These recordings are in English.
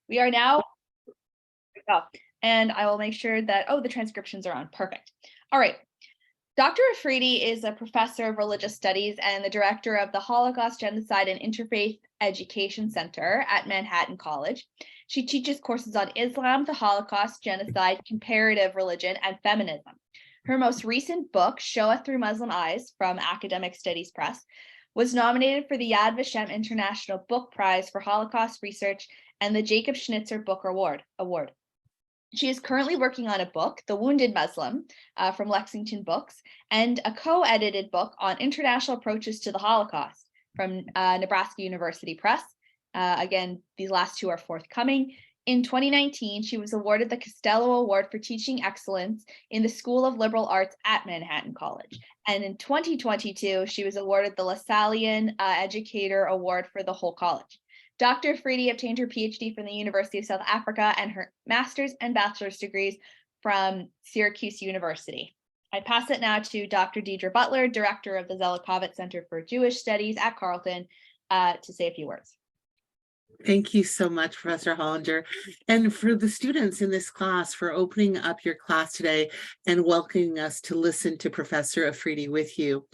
We are now, and I will make sure that, the transcriptions are on. Perfect. All right. Dr. Afridi is a professor of religious studies and the director of the Holocaust, Genocide, and Interfaith Education Center at Manhattan College. She teaches courses on Islam, the Holocaust, genocide, comparative religion, and feminism. Her most recent book, Shoah Through Muslim Eyes, from Academic Studies Press, was nominated for the Yad Vashem International Book Prize for Holocaust Research and the Jacob Schnitzer Book Award. She is currently working on a book, The Wounded Muslim, from Lexington Books, and a co-edited book on international approaches to the Holocaust from Nebraska University Press. Again, these last two are forthcoming. In 2019, she was awarded the Costello Award for Teaching Excellence in the School of Liberal Arts at Manhattan College. And in 2022, she was awarded the Lasallian Educator Award for the whole college. Dr. Afridi obtained her PhD from the University of South Africa and her master's and bachelor's degrees from Syracuse University. I pass it now to Dr. Deidre Butler, director of the Zelikovic Center for Jewish Studies at Carleton, to say a few words. Thank you so much, Professor Hollinger, and for the students in this class for opening up your class today and welcoming us to listen to Professor Afridi with you.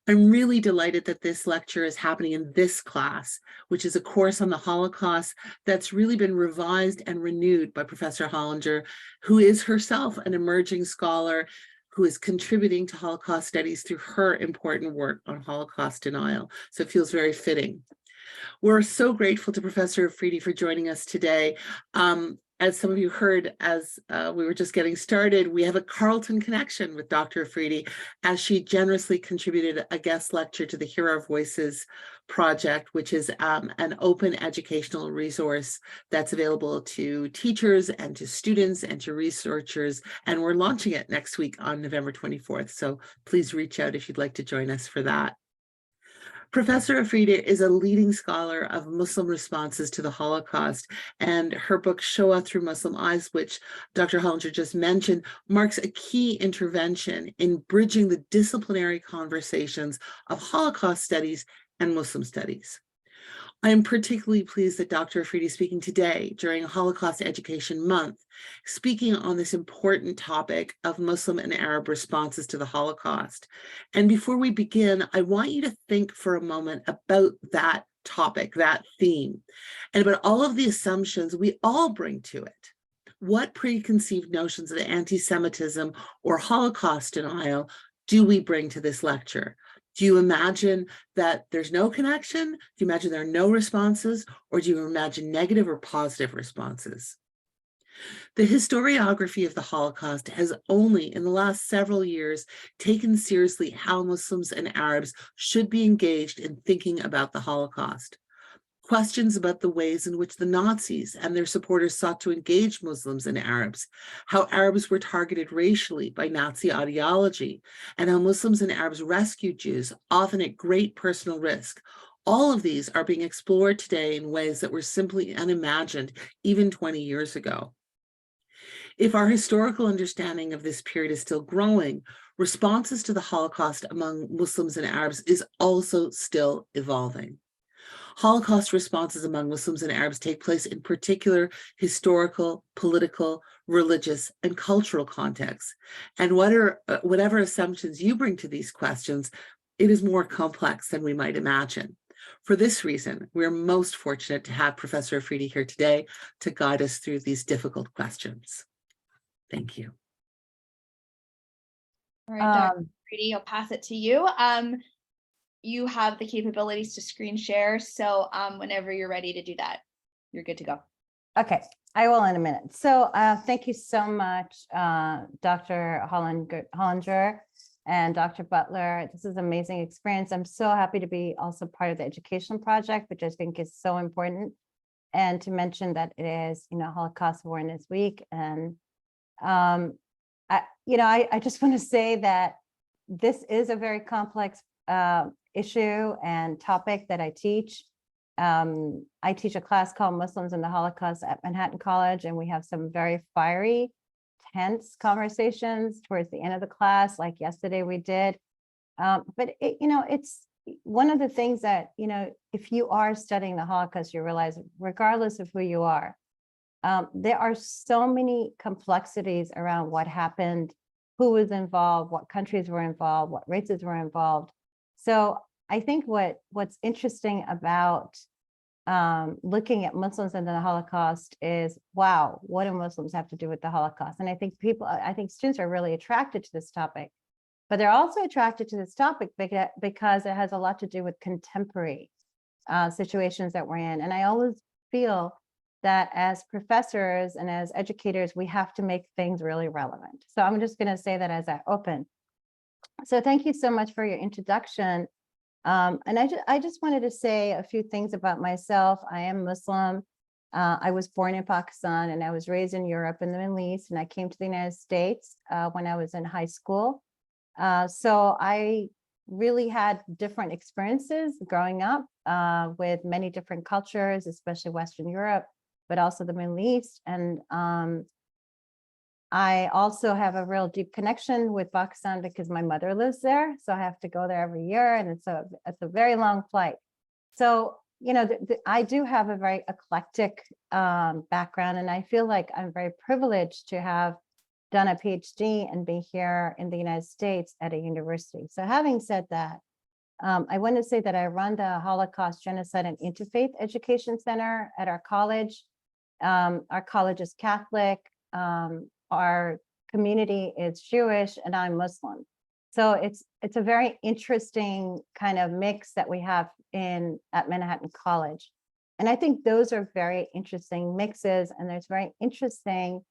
I'm really delighted that this lecture is happening in this class, which is a course on the Holocaust that's really been revised and renewed by Professor Hollinger, who is herself an emerging scholar who is contributing to Holocaust studies through her important work on Holocaust denial. So it feels very fitting. We're so grateful to Professor Afridi for joining us today. As some of you heard, as we were just getting started, we have a Carleton connection with Dr. Afridi, as she generously contributed a guest lecture to the Hear Our Voices project, which is an open educational resource that's available to teachers and to students and to researchers. And we're launching it next week on November 24th. So please reach out if you'd like to join us for that. Professor Afridi is a leading scholar of Muslim responses to the Holocaust, and her book Shoah Through Muslim Eyes, which Dr. Hollinger just mentioned, marks a key intervention in bridging the disciplinary conversations of Holocaust studies and Muslim studies. I am particularly pleased that Dr. Afridi is speaking today during Holocaust Education Month, speaking on this important topic of Muslim and Arab responses to the Holocaust. And before we begin, I want you to think for a moment about that topic, that theme, and about all of the assumptions we all bring to it. What preconceived notions of anti-Semitism or Holocaust denial do we bring to this lecture? Do you imagine that there's no connection? Do you imagine there are no responses? Or do you imagine negative or positive responses? The historiography of the Holocaust has only in the last several years taken seriously how Muslims and Arabs should be engaged in thinking about the Holocaust. Questions about the ways in which the Nazis and their supporters sought to engage Muslims and Arabs, how Arabs were targeted racially by Nazi ideology, and how Muslims and Arabs rescued Jews, often at great personal risk. All of these are being explored today in ways that were simply unimagined even 20 years ago. If our historical understanding of this period is still growing, responses to the Holocaust among Muslims and Arabs is also still evolving. Holocaust responses among Muslims and Arabs take place in particular historical, political, religious, and cultural contexts. And whatever assumptions you bring to these questions, it is more complex than we might imagine. For this reason, we're most fortunate to have Professor Afridi here today to guide us through these difficult questions. Thank you. All right, Dr. Afridi, I'll pass it to you. You have the capabilities to screen share, so whenever you're ready to do that, you're good to go. Okay, I will in a minute. So thank you so much, Dr. Hollinger and Dr. Butler. This is an amazing experience. I'm so happy to be also part of the education project, which I think is so important. And to mention that it is, Holocaust Awareness Week. And, I just want to say that this is a very complex issue and topic that I teach. I teach a class called Muslims and the Holocaust at Manhattan College, and we have some very fiery, tense conversations towards the end of the class, like yesterday we did. But it's one of the things that, if you are studying the Holocaust, you realize regardless of who you are, There are so many complexities around what happened, who was involved, what countries were involved, what races were involved. So I think what's interesting about looking at Muslims and the Holocaust is, wow, what do Muslims have to do with the Holocaust? And I think students are really attracted to this topic, but they're also attracted to this topic because it has a lot to do with contemporary situations that we're in. And I always feel that as professors and as educators, we have to make things really relevant. So I'm just going to say that as I open. So thank you so much for your introduction. And I just wanted to say a few things about myself. I am Muslim. I was born in Pakistan and I was raised in Europe and the Middle East, and I came to the United States when I was in high school. So I really had different experiences growing up with many different cultures, especially Western Europe, but also the Middle East. And I also have a real deep connection with Pakistan because my mother lives there. So I have to go there every year, and it's a very long flight. So, you know, I do have a very eclectic background, and I feel like I'm very privileged to have done a PhD and be here in the United States at a university. So having said that, I want to say that I run the Holocaust, Genocide, and Interfaith Education Center at our college. Our college is Catholic. Our community is Jewish, and I'm Muslim. So it's a very interesting kind of mix that we have at Manhattan College. And I think those are very interesting mixes, and there's very interesting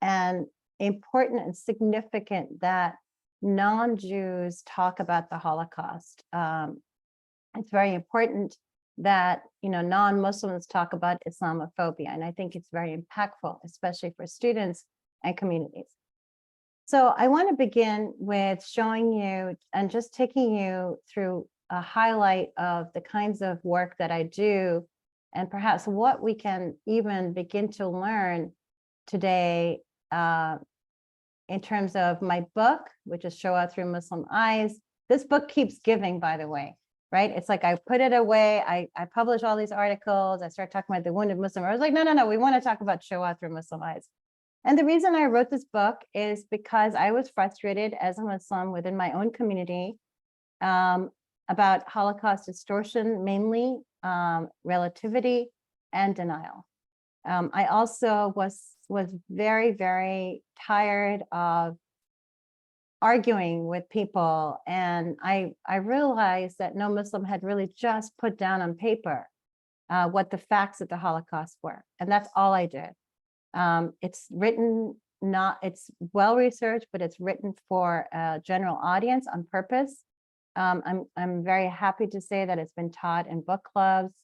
and important and significant that non-Jews talk about the Holocaust. It's very important that, you know, non-Muslims talk about Islamophobia, and I think it's very impactful, especially for students and communities. So I want to begin with showing you and just taking you through a highlight of the kinds of work that I do, and perhaps what we can even begin to learn today in terms of my book, which is Shoah Through Muslim Eyes. This book keeps giving, by the way, right? It's like I put it away. I publish all these articles. I start talking about the wounded Muslim. I was like, no, we want to talk about Shoah Through Muslim Eyes. And the reason I wrote this book is because I was frustrated as a Muslim within my own community about Holocaust distortion, mainly relativity and denial. I also was very, very tired of arguing with people. And I realized that no Muslim had really just put down on paper what the facts of the Holocaust were. And that's all I did. It's written, it's well researched, but it's written for a general audience on purpose. I'm very happy to say that it's been taught in book clubs,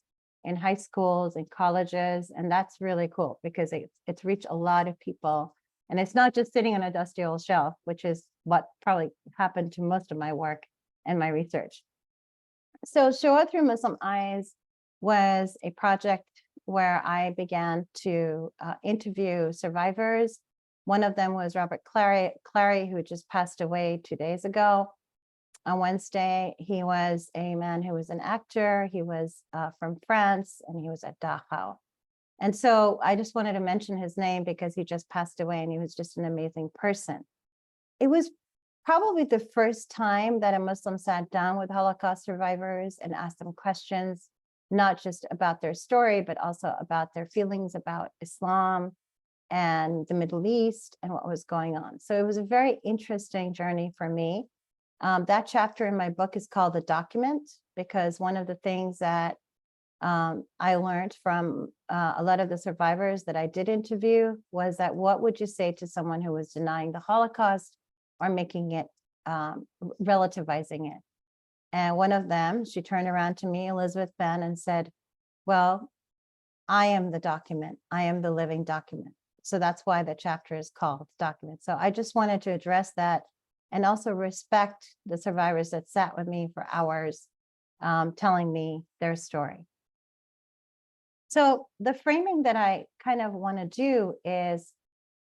in high schools, in colleges, and that's really cool because it's reached a lot of people. And it's not just sitting on a dusty old shelf, which is what probably happened to most of my work and my research. So Shoah Through Muslim Eyes was a project where I began to interview survivors. One of them was Robert Clary, who just passed away 2 days ago. On Wednesday, he was a man who was an actor. He was from France, and he was at Dachau. And so I just wanted to mention his name because he just passed away, and he was just an amazing person. It was probably the first time that a Muslim sat down with Holocaust survivors and asked them questions, not just about their story, but also about their feelings about Islam and the Middle East and what was going on. So it was a very interesting journey for me. That chapter in my book is called The Document, because one of the things that I learned from a lot of the survivors that I did interview was that what would you say to someone who was denying the Holocaust or making it, relativizing it? And one of them, she turned around to me, Elizabeth Ben, and said, well, I am the document. I am the living document. So that's why the chapter is called Document. So I just wanted to address that and also respect the survivors that sat with me for hours telling me their story. So the framing that I kind of want to do is,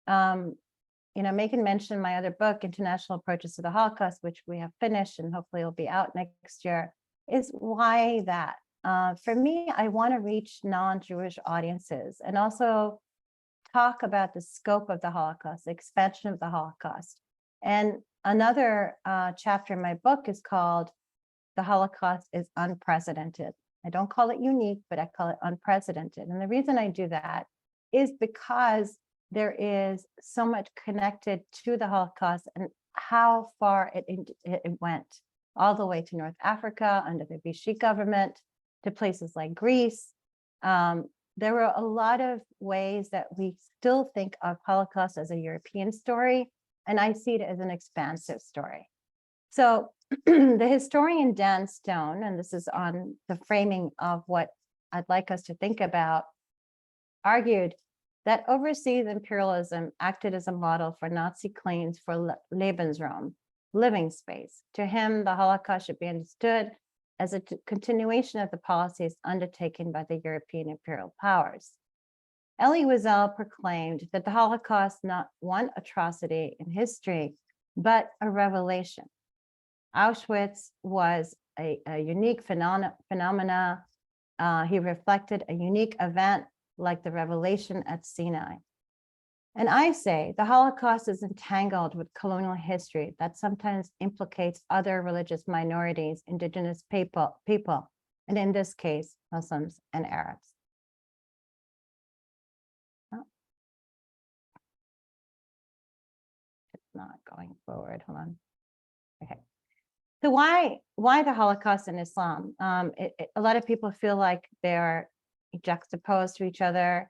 Megan mentioned my other book, International Approaches to the Holocaust, which we have finished and hopefully it'll be out next year, is why that? For me, I want to reach non-Jewish audiences and also talk about the scope of the Holocaust, the expansion of the Holocaust. And another chapter in my book is called "The Holocaust is Unprecedented." I don't call it unique, but I call it unprecedented. And the reason I do that is because there is so much connected to the Holocaust and how far it went, all the way to North Africa under the Vichy government, to places like Greece. There were a lot of ways that we still think of Holocaust as a European story, and I see it as an expansive story. So the historian Dan Stone, and this is on the framing of what I'd like us to think about, argued that overseas imperialism acted as a model for Nazi claims for Lebensraum, living space. To him, the Holocaust should be understood as a continuation of the policies undertaken by the European imperial powers. Elie Wiesel proclaimed that the Holocaust not one atrocity in history, but a revelation. Auschwitz was a unique phenomena. He reflected a unique event like the revelation at Sinai. And I say the Holocaust is entangled with colonial history that sometimes implicates other religious minorities, indigenous people, and in this case, Muslims and Arabs. Oh. It's not going forward, hold on. Okay. So why the Holocaust in Islam? A lot of people feel like they're juxtaposed to each other.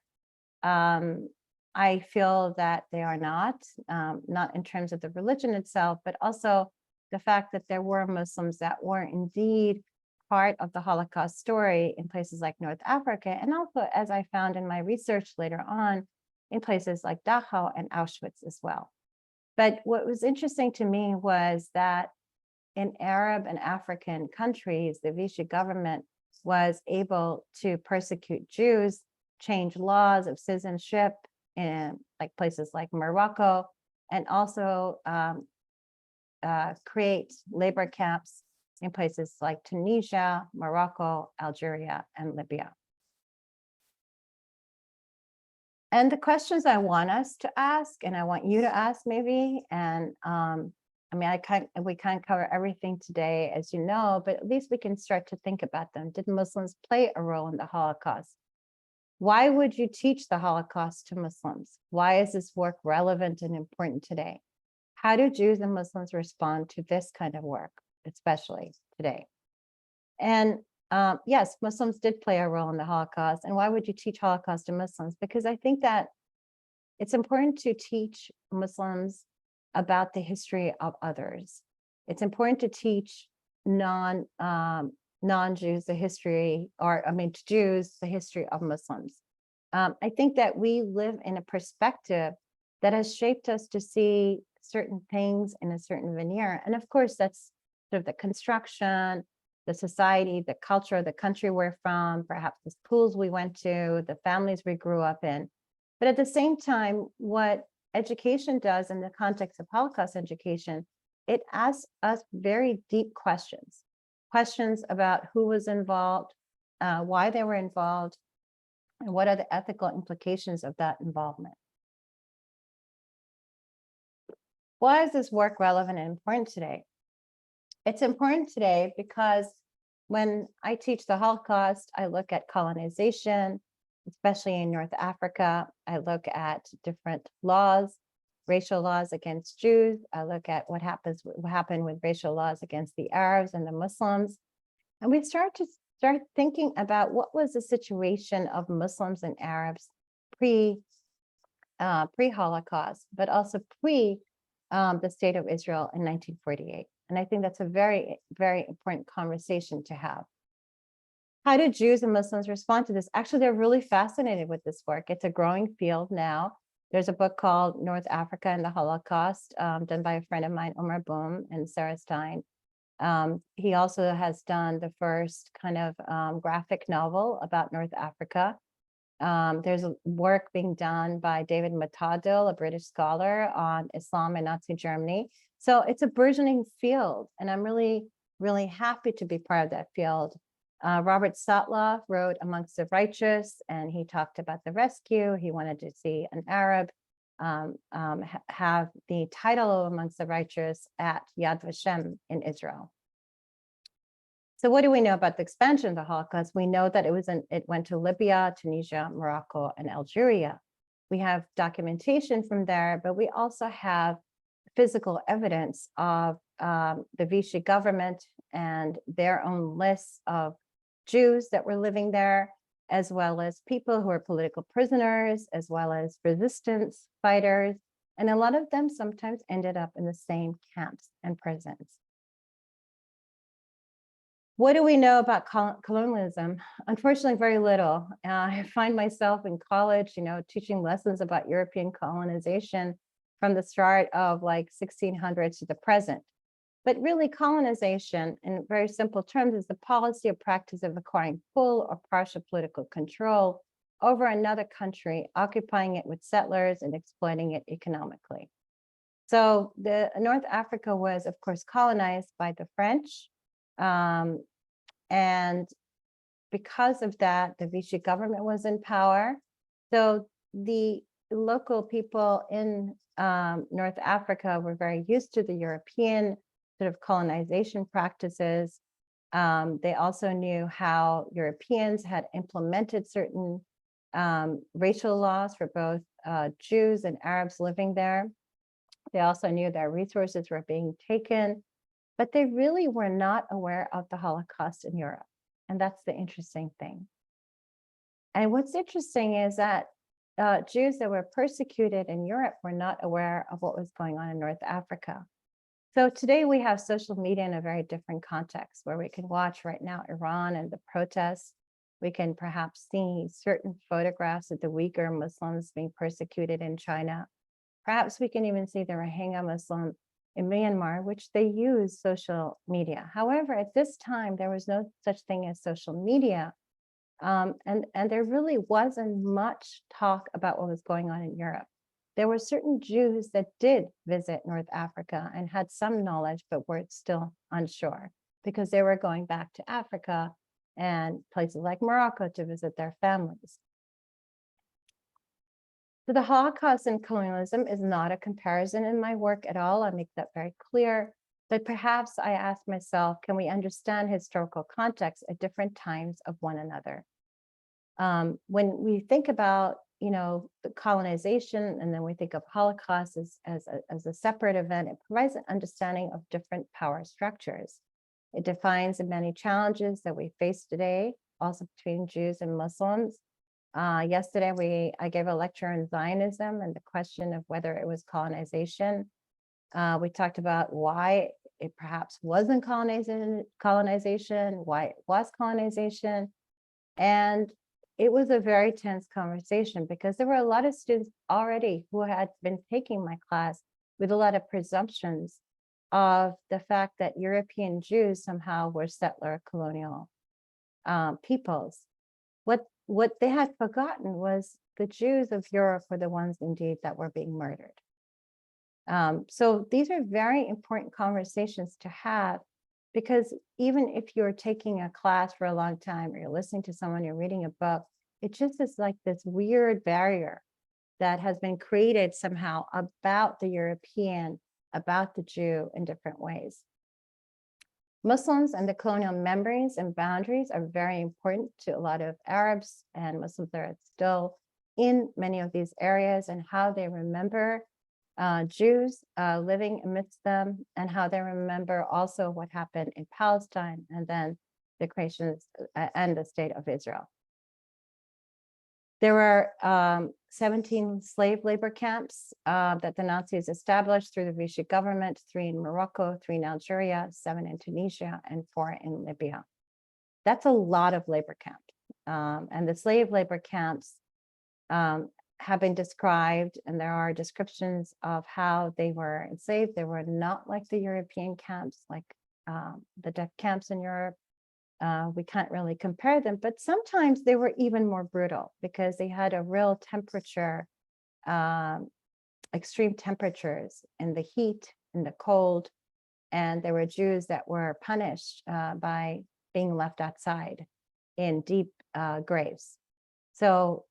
I feel that they are not in terms of the religion itself, but also the fact that there were Muslims that were indeed part of the Holocaust story in places like North Africa, and also, as I found in my research later on, in places like Dachau and Auschwitz as well. But what was interesting to me was that in Arab and African countries, the Vichy government was able to persecute Jews, change laws of citizenship in like places like Morocco, and also create labor camps in places like Tunisia, Morocco, Algeria, and Libya. And the questions I want us to ask, and I want you to ask maybe, and I mean, we can't cover everything today, as you know, but at least we can start to think about them. Did Muslims play a role in the Holocaust? Why would you teach the Holocaust to Muslims? Why is this work relevant and important today? How do Jews and Muslims respond to this kind of work, especially today? And yes, Muslims did play a role in the Holocaust. And why would you teach Holocaust to Muslims? Because I think that it's important to teach Muslims about the history of others. It's important to teach non-Jews the history, or I mean, to Jews, the history of Muslims. I think that we live in a perspective that has shaped us to see certain things in a certain veneer. And of course, that's sort of the construction, the society, the culture, the country we're from, perhaps the schools we went to, the families we grew up in. But at the same time, what education does in the context of Holocaust education, it asks us very deep questions. Questions about who was involved, why they were involved, and what are the ethical implications of that involvement. Why is this work relevant and important today? It's important today because when I teach the Holocaust, I look at colonization, especially in North Africa. I look at different laws, racial laws against Jews. I look at what happened with racial laws against the Arabs and the Muslims. And we start thinking about what was the situation of Muslims and Arabs pre-Holocaust, but also pre the state of Israel in 1948. And I think that's a very, very important conversation to have. How do Jews and Muslims respond to this? Actually, they're really fascinated with this work. It's a growing field now. There's a book called North Africa and the Holocaust, done by a friend of mine, Omar Boum and Sarah Stein. He also has done the first kind of graphic novel about North Africa. There's a work being done by David Matadil, a British scholar, on Islam and Nazi Germany. So it's a burgeoning field, and I'm really, really happy to be part of that field. Robert Sotloff wrote Amongst the Righteous, and he talked about the rescue. He wanted to see an Arab have the title of Amongst the Righteous at Yad Vashem in Israel. So what do we know about the expansion of the Holocaust? We know that it went to Libya, Tunisia, Morocco, and Algeria. We have documentation from there, but we also have physical evidence of the Vichy government and their own lists of Jews that were living there, as well as people who are political prisoners, as well as resistance fighters. And a lot of them sometimes ended up in the same camps and prisons. What do we know about colonialism? Unfortunately, very little. I find myself in college, teaching lessons about European colonization from the start of like 1600s to the present. But really, colonization, in very simple terms, is the policy or practice of acquiring full or partial political control over another country, occupying it with settlers and exploiting it economically. So the North Africa was, of course, colonized by the French. And because of that, the Vichy government was in power. So the local people in North Africa were very used to the European sort of colonization practices. They also knew how Europeans had implemented certain racial laws for both Jews and Arabs living there. They also knew their resources were being taken, but they really were not aware of the Holocaust in Europe. And that's the interesting thing. And what's interesting is that Jews that were persecuted in Europe were not aware of what was going on in North Africa. So today we have social media in a very different context where we can watch right now Iran and the protests. We can perhaps see certain photographs of the Uyghur Muslims being persecuted in China. Perhaps we can even see the Rohingya Muslim in Myanmar, which they use social media. However, at this time, there was no such thing as social media. And there really wasn't much talk about what was going on in Europe. There were certain Jews that did visit North Africa and had some knowledge, but were still unsure because they were going back to Africa and places like Morocco to visit their families. So the Holocaust and colonialism is not a comparison in my work at all. I make that very clear. But perhaps I ask myself, can we understand historical context at different times of one another? When we think about the colonization, and then we think of Holocaust as a separate event, it provides an understanding of different power structures. It defines the many challenges that we face today, also between Jews and Muslims. Yesterday, I gave a lecture on Zionism and the question of whether it was colonization. We talked about why it perhaps wasn't colonization, why it was colonization. And it was a very tense conversation because there were a lot of students already who had been taking my class with a lot of presumptions of the fact that European Jews somehow were settler colonial peoples. What they had forgotten was the Jews of Europe were the ones indeed that were being murdered. So these are very important conversations to have, because even if you're taking a class for a long time, or you're listening to someone, you're reading a book, it just is like this weird barrier that has been created somehow about the European, about the Jew in different ways. Muslims and the colonial memories and boundaries are very important to a lot of Arabs and Muslims that are still in many of these areas, and how they remember Jews living amidst them, and how they remember also what happened in Palestine, and then the creation and the state of Israel. There were 17 slave labor camps that the Nazis established through the Vichy government, 3 in Morocco, 3 in Algeria, 7 in Tunisia, and 4 in Libya. That's a lot of labor camps. And the slave labor camps have been described, and there are descriptions of how they were enslaved. They were not like the European camps, like the death camps in Europe. We can't really compare them, but sometimes they were even more brutal because they had a real temperature, extreme temperatures in the heat, in the cold, and there were Jews that were punished by being left outside in deep graves. So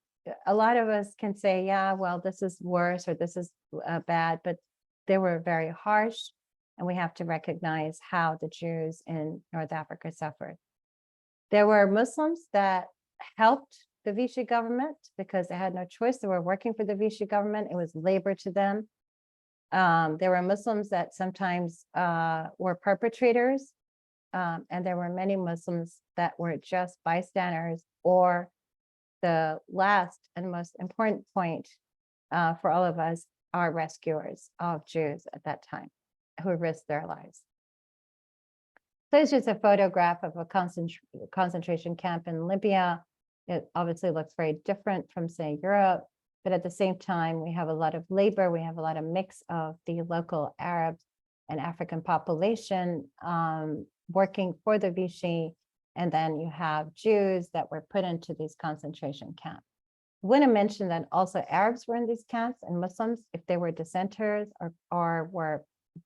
a lot of us can say, yeah, well, this is worse or this is bad, but they were very harsh, and we have to recognize how the Jews in North Africa suffered. There were Muslims that helped the Vichy government because they had no choice. They were working for the Vichy government. It was labor to them. There were Muslims that sometimes were perpetrators, and there were many Muslims that were just bystanders, or the last and most important point for all of us are rescuers of Jews at that time who risked their lives. So it's just a photograph of a concentration camp in Libya. It obviously looks very different from, say, Europe, but at the same time, we have a lot of labor. We have a lot of mix of the local Arab and African population working for the Vichy. And then you have Jews that were put into these concentration camps. I want to mention that also Arabs were in these camps, and Muslims, if they were dissenters or were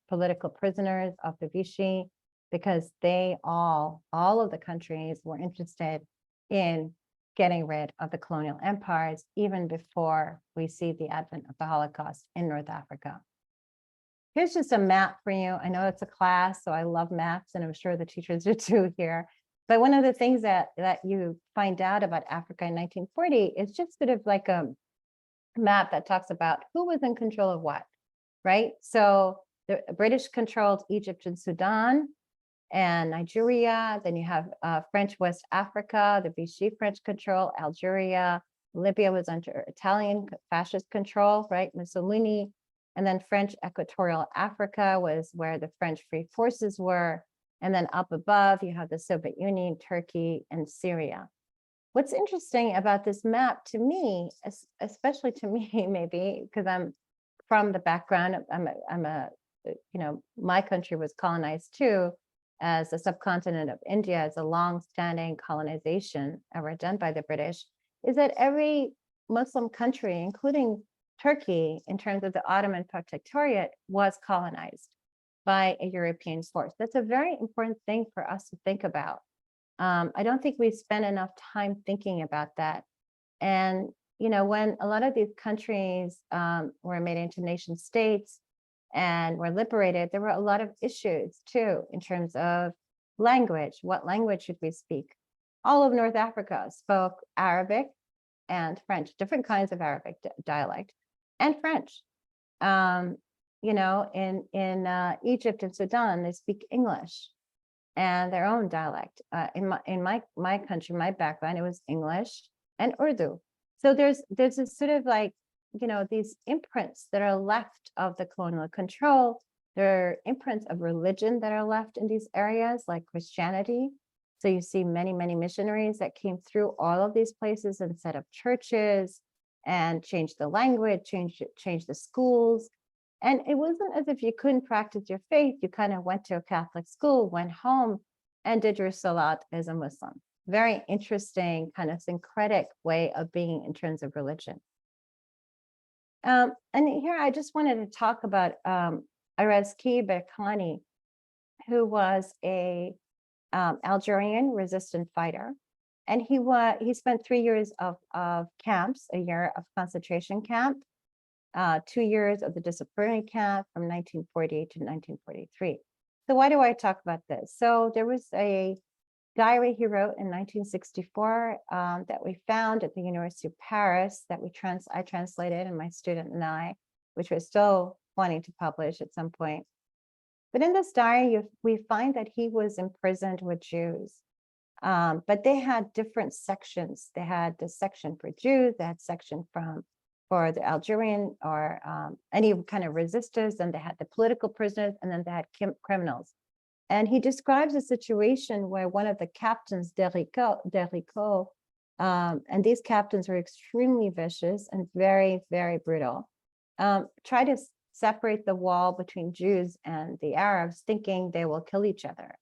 political prisoners of the Vichy, because they all of the countries were interested in getting rid of the colonial empires, even before we see the advent of the Holocaust in North Africa. Here's just a map for you. I know it's a class, so I love maps, and I'm sure the teachers do too here. But one of the things that you find out about Africa in 1940 is just sort of like a map that talks about who was in control of what, right? So the British controlled Egypt and Sudan and Nigeria. Then you have French West Africa, the Vichy French control, Algeria. Libya was under Italian fascist control, right? Mussolini. And then French Equatorial Africa was where the French Free Forces were. And then up above, you have the Soviet Union, Turkey, and Syria. What's interesting about this map to me, especially to me, maybe, because I'm from the background, my country was colonized too, as a subcontinent of India, as a long-standing colonization ever done by the British, is that every Muslim country, including Turkey, in terms of the Ottoman Protectorate, was colonized by a European force. That's a very important thing for us to think about. I don't think we spend enough time thinking about that. And, when a lot of these countries were made into nation states and were liberated, there were a lot of issues too, in terms of language. What language should we speak? All of North Africa spoke Arabic and French, different kinds of Arabic dialect, and French. In Egypt and Sudan, they speak English and their own dialect. In my country, my background, it was English and Urdu. So there's this sort of like, these imprints that are left of the colonial control. There are imprints of religion that are left in these areas, like Christianity. So you see many, many missionaries that came through all of these places and set up churches and changed the language, changed the schools. And it wasn't as if you couldn't practice your faith. You kind of went to a Catholic school, went home, and did your salat as a Muslim. Very interesting, kind of syncretic way of being in terms of religion. And here I just wanted to talk about Arazki Berkani, who was a Algerian resistant fighter. And he spent 3 years of camps, a year of concentration camp, 2 years of the disciplinary camp from 1940 to 1943. So why do I talk about this? So there was a diary he wrote in 1964 that we found at the University of Paris that I translated, and my student and I, which we're still wanting to publish at some point. But in this diary, we find that he was imprisoned with Jews, but they had different sections. They had the section for Jews, they had section for the Algerian or any kind of resistors, then they had the political prisoners, and then they had criminals. And he describes a situation where one of the captains, Derrico, and these captains were extremely vicious and very, very brutal, try to separate the wall between Jews and the Arabs, thinking they will kill each other.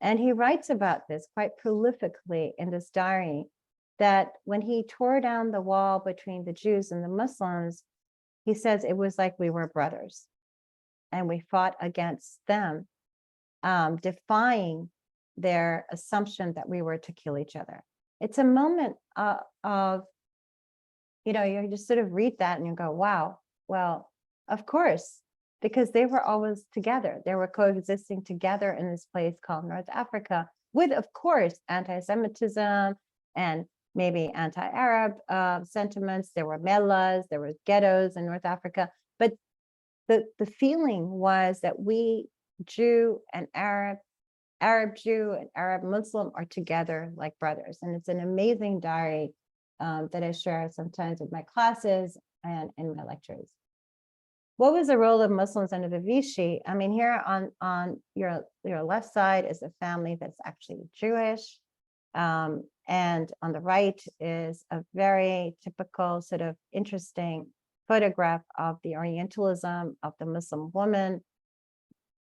And he writes about this quite prolifically in this diary, that when he tore down the wall between the Jews and the Muslims, he says it was like we were brothers and we fought against them, defying their assumption that we were to kill each other. it's a moment of, you just sort of read that and you go, wow, well, of course, because they were always together. They were coexisting together in this place called North Africa with, of course, anti-Semitism and maybe anti-Arab sentiments. There were mellas, there were ghettos in North Africa. But the feeling was that we, Jew and Arab Jew and Arab Muslim are together like brothers. And it's an amazing diary that I share sometimes with my classes and in my lectures. What was the role of Muslims under the Vichy? I mean, here on your left side is a family that's actually Jewish. And on the right is a very typical sort of interesting photograph of the Orientalism of the Muslim woman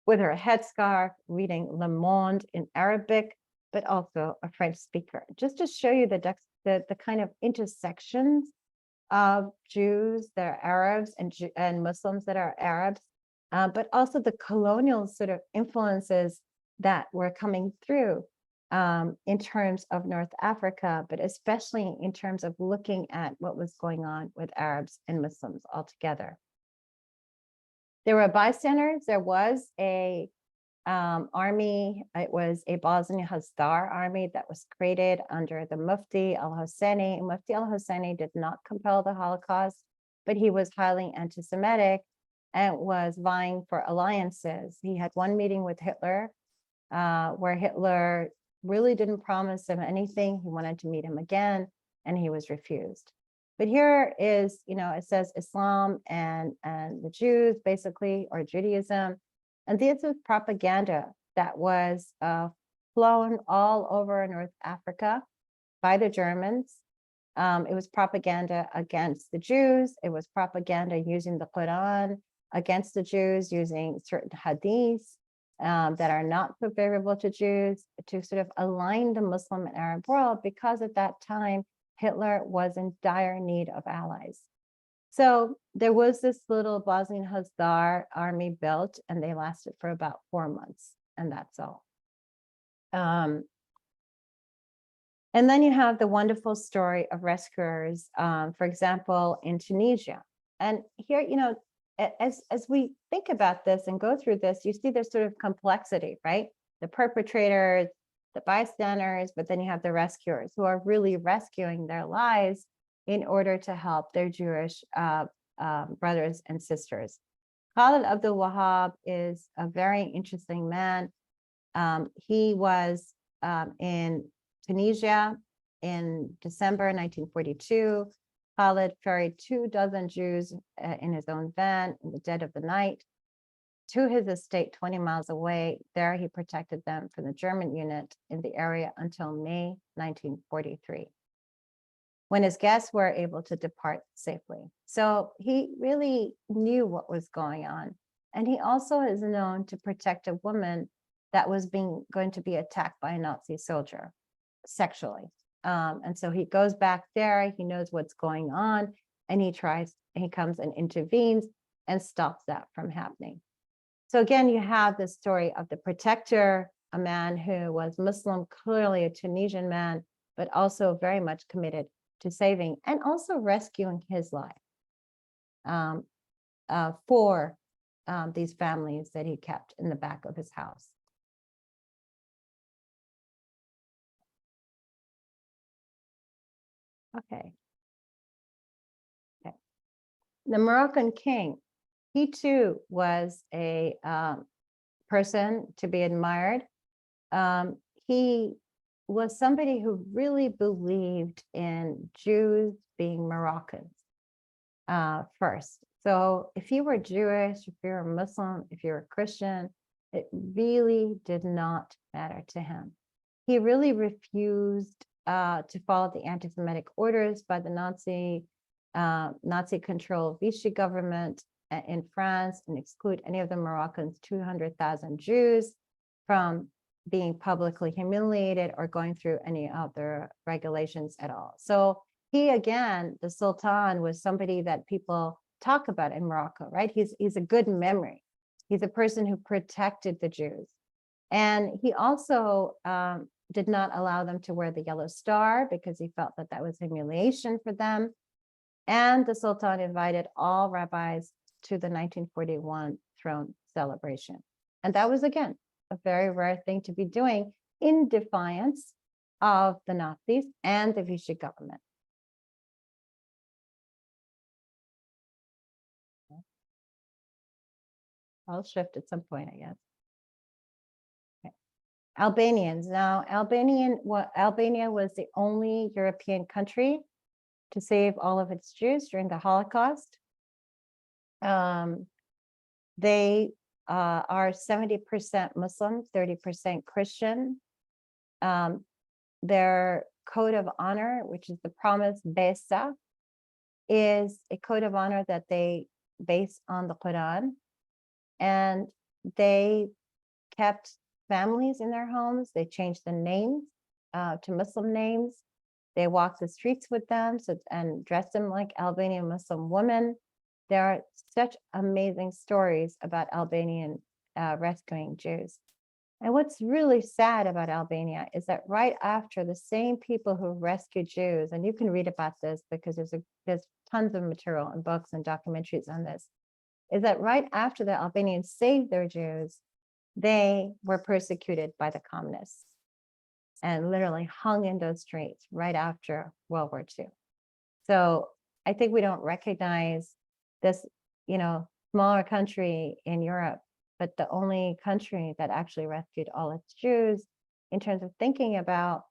with her headscarf, reading Le Monde in Arabic, but also a French speaker, just to show you the kind of intersections of Jews that are Arabs and Muslims that are Arabs, but also the colonial sort of influences that were coming through in terms of North Africa, but especially in terms of looking at what was going on with Arabs and Muslims altogether. There were bystanders. There was a army. It was a Bosnian Hazdar army that was created under the Mufti al-Husseini. Mufti al-Husseini did not compel the Holocaust, but he was highly anti-Semitic and was vying for alliances. He had one meeting with Hitler where Hitler really didn't promise him anything. He wanted to meet him again, and he was refused. But here is, it says Islam and the Jews, basically, or Judaism. And this was propaganda that was flown all over North Africa by the Germans. It was propaganda against the Jews. It was propaganda using the Quran against the Jews, using certain hadiths that are not so favorable to Jews, to sort of align the Muslim and Arab world, because at that time, Hitler was in dire need of allies. So there was this little Bosnian Hazdar army built, and they lasted for about 4 months, and that's all. And then you have the wonderful story of rescuers, for example, in Tunisia. And here, as we think about this and go through this, you see there's sort of complexity, right? The perpetrators, the bystanders, but then you have the rescuers who are really rescuing their lives in order to help their Jewish brothers and sisters. Khalid Abdul Wahab is a very interesting man. He was in Tunisia in December 1942. Khalid ferried 24 Jews in his own van in the dead of the night to his estate 20 miles away. There he protected them from the German unit in the area until May 1943, when his guests were able to depart safely. So he really knew what was going on. And he also is known to protect a woman that was going to be attacked by a Nazi soldier sexually. And so he goes back there, he knows what's going on, and he comes and intervenes and stops that from happening. So again, you have the story of the protector, a man who was Muslim, clearly a Tunisian man, but also very much committed to saving and also rescuing his life for these families that he kept in the back of his house. Okay. The Moroccan king, he too was a person to be admired. He was somebody who really believed in Jews being Moroccans first. So if you were Jewish, if you're a Muslim, if you're a Christian, it really did not matter to him. He really refused to follow the anti-Semitic orders by the Nazi-controlled Vichy government in France and exclude any of the Moroccans' 200,000 Jews from being publicly humiliated or going through any of their regulations at all. So he, again, the Sultan, was somebody that people talk about in Morocco, right? He's a good memory. He's a person who protected the Jews. And he also did not allow them to wear the yellow star because he felt that that was humiliation for them. And the Sultan invited all rabbis to the 1941 throne celebration. And that was, again, a very rare thing to be doing in defiance of the Nazis and the Vichy government. I'll shift at some point, I guess. Okay. Albanians. Now, Albania was the only European country to save all of its Jews during the Holocaust. They are 70% Muslim, 30% Christian. Their code of honor, which is the promise Besa, is a code of honor that they base on the Quran. And they kept families in their homes. They changed the names to Muslim names. They walked the streets with them and dressed them like Albanian Muslim women. There are such amazing stories about Albanian rescuing Jews. And what's really sad about Albania is that right after the same people who rescued Jews, and you can read about this because there's tons of material and books and documentaries on this, is that right after the Albanians saved their Jews, they were persecuted by the communists and literally hung in those streets right after World War II. So I think we don't recognize this, smaller country in Europe, but the only country that actually rescued all its Jews in terms of thinking about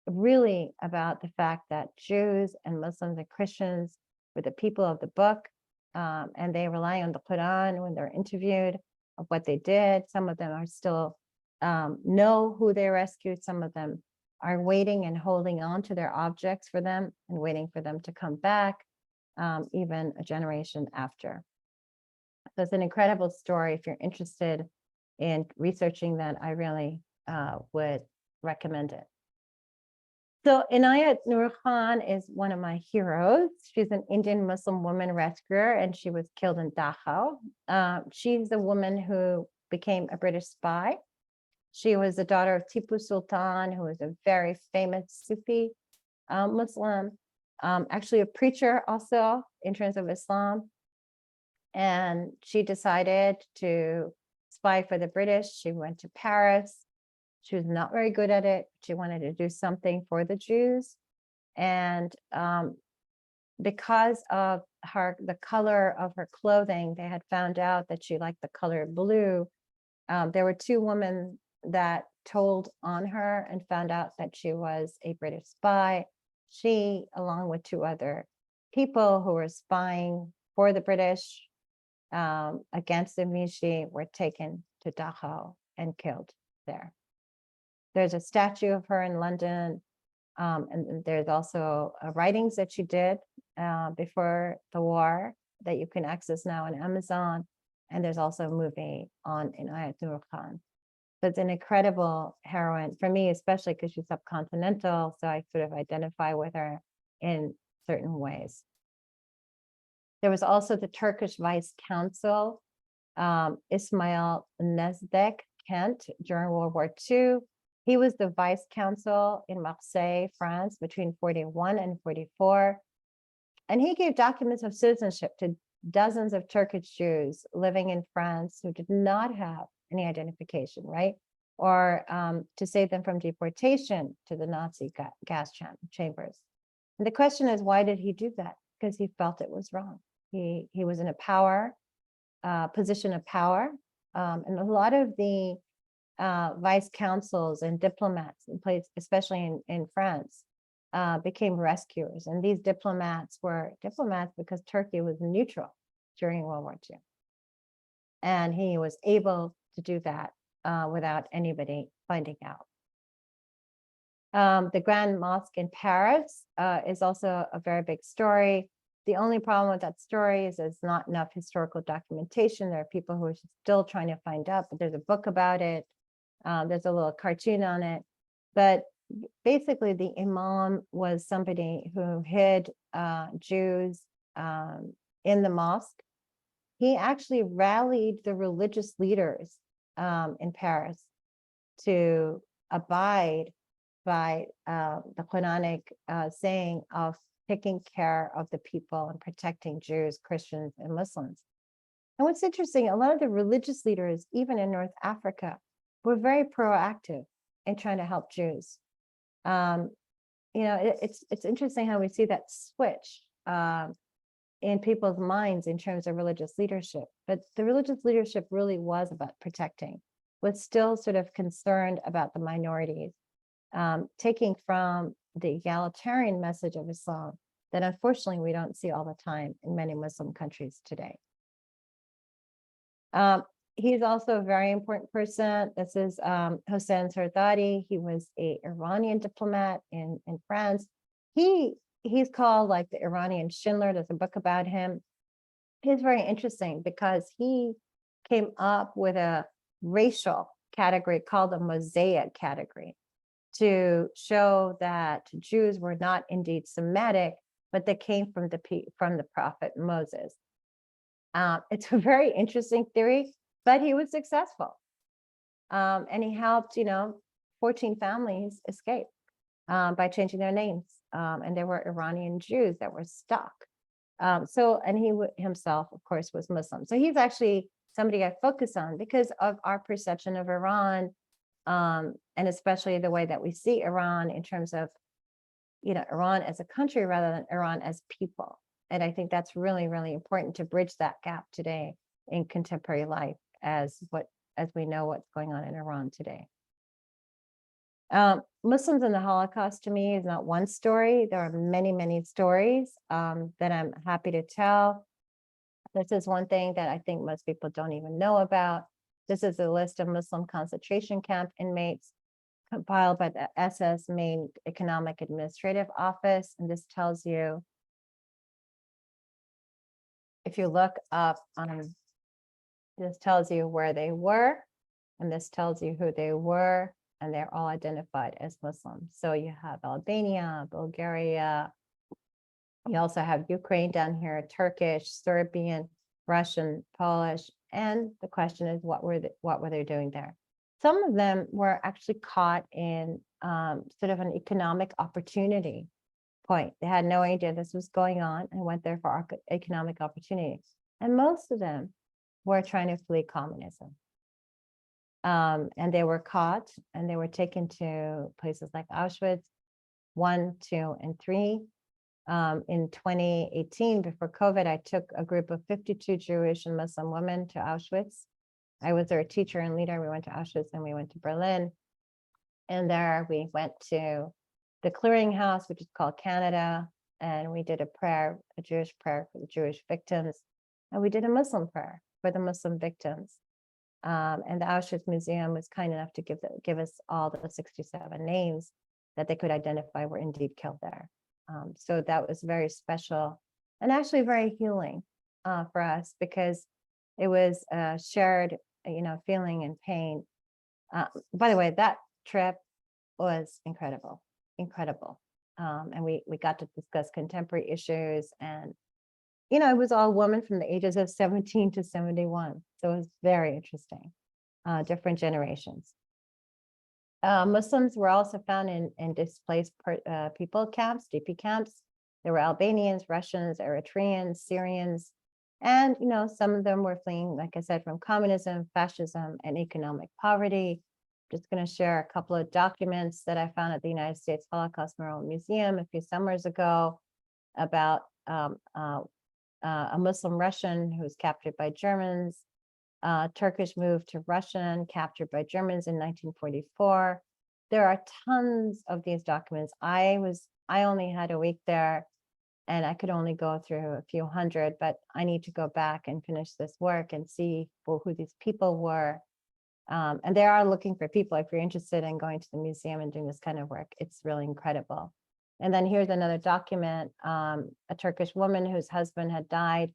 the fact that Jews and Muslims and Christians were the people of the book, and they rely on the Quran when they're interviewed of what they did. Some of them are still know who they rescued. Some of them are waiting and holding on to their objects for them and waiting for them to come back, even a generation after. So it's an incredible story. If you're interested in researching that, I really would recommend it. So Inayat Nur Khan is one of my heroes. She's an Indian Muslim woman rescuer, and she was killed in Dachau. She's a woman who became a British spy. She was the daughter of Tipu Sultan, who was a very famous Sufi Muslim, actually a preacher also in terms of Islam. And she decided to spy for the British. She went to Paris. She was not very good at it. She wanted to do something for the Jews. And because of the color of her clothing, they had found out that she liked the color blue. There were two women that told on her and found out that she was a British spy. She, along with two other people who were spying for the British against the Vichy, were taken to Dachau and killed there. There's a statue of her in London, and there's also writings that she did before the war that you can access now on Amazon. And there's also a movie on Inayat Nur Khan. So it's an incredible heroine for me, especially because she's subcontinental. So I sort of identify with her in certain ways. There was also the Turkish Vice Consul, Ismail Nezdek Kent, during World War II. He was the vice consul in Marseille, France, between 41 and 44. And he gave documents of citizenship to dozens of Turkish Jews living in France who did not have any identification, right? Or to save them from deportation to the Nazi gas chambers. And the question is, why did he do that? Because he felt it was wrong. He was in a position of power. And a lot of the vice consuls and diplomats in place, especially in France, became rescuers. And these diplomats were diplomats because Turkey was neutral during World War II. And he was able to do that without anybody finding out. The Grand Mosque in Paris is also a very big story. The only problem with that story is there's not enough historical documentation. There are people who are still trying to find out, but there's a book about it. There's a little cartoon on it. But basically, the imam was somebody who hid Jews in the mosque. He actually rallied the religious leaders in Paris to abide by the Quranic saying of taking care of the people and protecting Jews, Christians, and Muslims. And what's interesting, a lot of the religious leaders, even in North Africa, were very proactive in trying to help Jews. It's interesting how we see that switch in people's minds in terms of religious leadership. But the religious leadership really was about protecting, was still sort of concerned about the minorities, taking from the egalitarian message of Islam that unfortunately we don't see all the time in many Muslim countries today. He's also a very important person. This is Hossein Sardari. He was an Iranian diplomat in France. He's called like the Iranian Schindler. There's a book about him. He's very interesting because he came up with a racial category called the Mosaic category to show that Jews were not indeed Semitic, but they came from the prophet Moses. It's a very interesting theory, but he was successful. And he helped, 14 families escape by changing their names. And there were Iranian Jews that were stuck. And he himself, of course, was Muslim. So he's actually somebody I focus on because of our perception of Iran, and especially the way that we see Iran in terms of, Iran as a country rather than Iran as people. And I think that's really, really important to bridge that gap today in contemporary life as we know what's going on in Iran today. Muslims in the Holocaust to me is not one story. There are many, many stories that I'm happy to tell. This is one thing that I think most people don't even know about. This is a list of Muslim concentration camp inmates compiled by the SS Main Economic Administrative Office. And this tells you, if you look up on, this tells you where they were, and this tells you who they were, and they're all identified as Muslims. So you have Albania, Bulgaria, you also have Ukraine down here, Turkish, Serbian, Russian, Polish, and the question is, what were they doing there? Some of them were actually caught in sort of an economic opportunity point. They had no idea this was going on and went there for economic opportunity. And most of them were trying to flee communism. And they were caught and they were taken to places like Auschwitz 1, 2, and 3. In 2018, before COVID, I took a group of 52 Jewish and Muslim women to Auschwitz. I was their teacher and leader. We went to Auschwitz and we went to Berlin. And there we went to the clearinghouse, which is called Canada. And we did a prayer, a Jewish prayer for the Jewish victims. And we did a Muslim prayer for the Muslim victims. And the Auschwitz Museum was kind enough to give us all the 67 names that they could identify were indeed killed there. So that was very special and actually very healing for us because it was shared, feeling and pain. By the way, that trip was incredible. And we got to discuss contemporary issues and, it was all women from the ages of 17 to 71. So it was very interesting, different generations. Muslims were also found in displaced people camps, DP camps. There were Albanians, Russians, Eritreans, Syrians, and some of them were fleeing, like I said, from communism, fascism, and economic poverty. Just going to share a couple of documents that I found at the United States Holocaust Memorial Museum a few summers ago about a Muslim Russian who was captured by Germans. Turkish moved to Russian, captured by Germans in 1944. There are tons of these documents. I only had a week there and I could only go through a few hundred, but I need to go back and finish this work and see who these people were. And they are looking for people. If you're interested in going to the museum and doing this kind of work, it's really incredible. And then here's another document, a Turkish woman whose husband had died,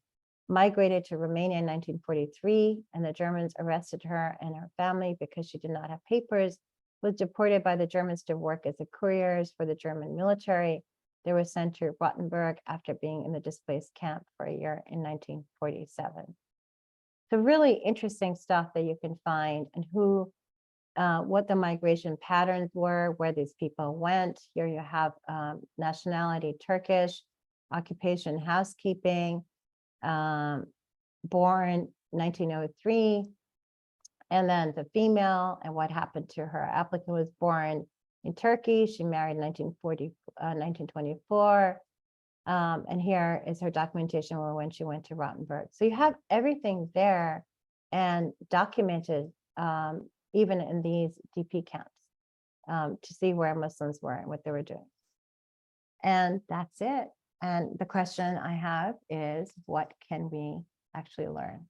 migrated to Romania in 1943, and the Germans arrested her and her family because she did not have papers, was deported by the Germans to work as couriers for the German military. They were sent to Rottenburg after being in the displaced camp for a year in 1947. So really interesting stuff that you can find and who what the migration patterns were, where these people went. Here you have nationality Turkish, occupation housekeeping, born 1903, and then the female and what happened to her. Applicant was born in Turkey. She married in 1924. And here is her documentation when she went to Rottenburg. So you have everything there and documented even in these DP camps to see where Muslims were and what they were doing. And that's it. And the question I have is, what can we actually learn?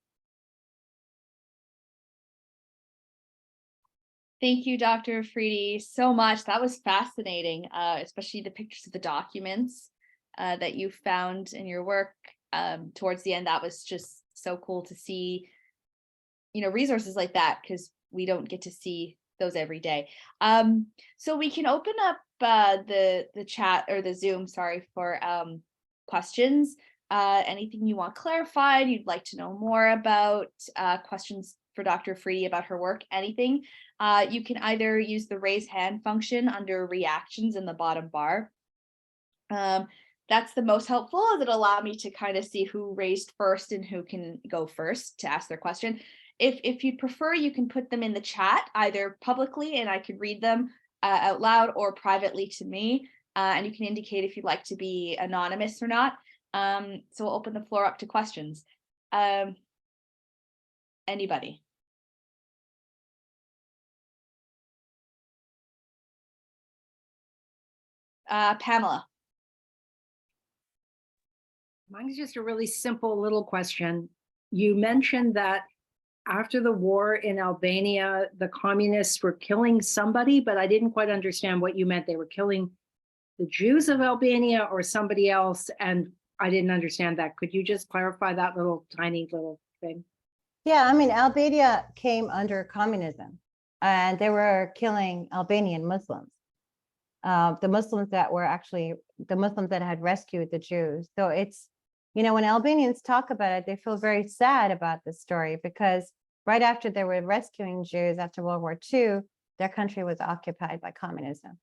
Thank you, Dr. Afridi, so much. That was fascinating, especially the pictures of the documents that you found in your work towards the end. That was just so cool to see, resources like that, because we don't get to see those every day. So we can open up the chat or the Zoom, sorry, for questions. Anything you want clarified, you'd like to know more about, questions for Dr. Afridi about her work, anything. You can either use the raise hand function under reactions in the bottom bar. That's the most helpful, as it'll allow me to kind of see who raised first and who can go first to ask their question. If you'd prefer, you can put them in the chat, either publicly and I could read them out loud, or privately to me. And you can indicate if you'd like to be anonymous or not. So we'll open the floor up to questions. Anybody? Pamela. Mine's just a really simple little question. You mentioned that after the war in Albania, the communists were killing somebody, but I didn't quite understand what you meant. They were killing the Jews of Albania or somebody else, and I didn't understand that. Could you just clarify that tiny little thing? Yeah, I mean, Albania came under communism and they were killing Albanian Muslims. The Muslims that were actually the Muslims that had rescued the Jews. So it's, when Albanians talk about it, they feel very sad about this story, because right after they were rescuing Jews after World War II, their country was occupied by communism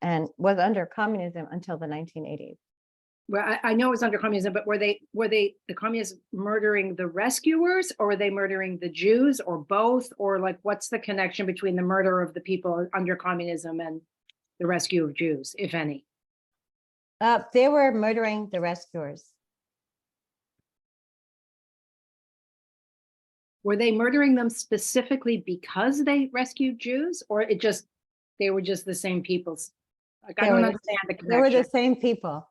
and was under communism until the 1980s. Well, I know it was under communism, but were they the communists murdering the rescuers, or were they murdering the Jews, or both? Or like, what's the connection between the murder of the people under communism and the rescue of Jews, if any? They were murdering the rescuers. Were they murdering them specifically because they rescued Jews, or they were just the same people? Like, I don't understand the connection. They were the same people.